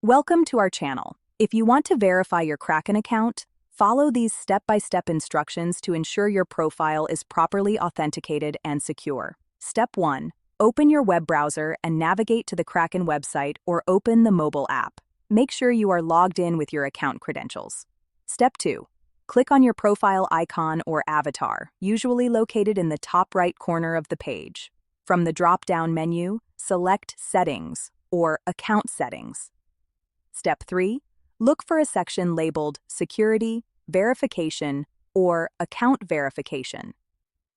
Welcome to our channel. If you want to verify your Kraken account, follow these step-by-step instructions to ensure your profile is properly authenticated and secure. Step 1. Open your web browser and navigate to the Kraken website or open the mobile app. Make sure you are logged in with your account credentials. Step 2. Click on your profile icon or avatar, usually located in the top right corner of the page. From the drop-down menu, select Settings or Account Settings. Step 3. Look for a section labeled Security, Verification, or Account Verification.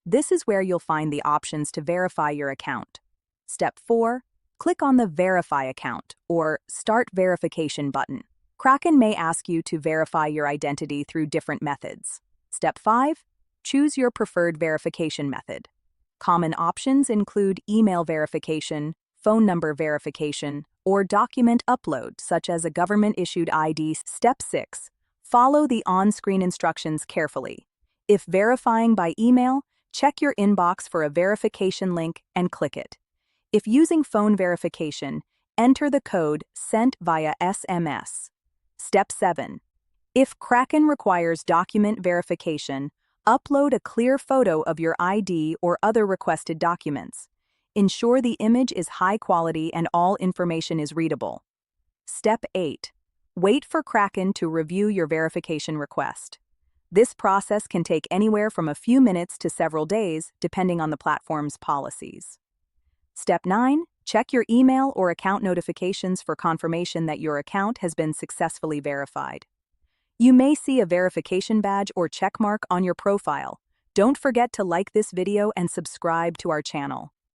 This is where you'll find the options to verify your account. Step 4. Click on the Verify Account or Start Verification button. Kraken may ask you to verify your identity through different methods. Step 5. Choose your preferred verification method. Common options include email verification, phone number verification, or document upload, such as a government-issued ID. Step 6. Follow the on-screen instructions carefully. If verifying by email, check your inbox for a verification link and click it. If using phone verification, enter the code sent via SMS. Step 7. If Kraken requires document verification, upload a clear photo of your ID or other requested documents. Ensure the image is high quality and all information is readable. Step 8. Wait for Kraken to review your verification request. This process can take anywhere from a few minutes to several days, depending on the platform's policies. Step 9. Check your email or account notifications for confirmation that your account has been successfully verified. You may see a verification badge or checkmark on your profile. Don't forget to like this video and subscribe to our channel.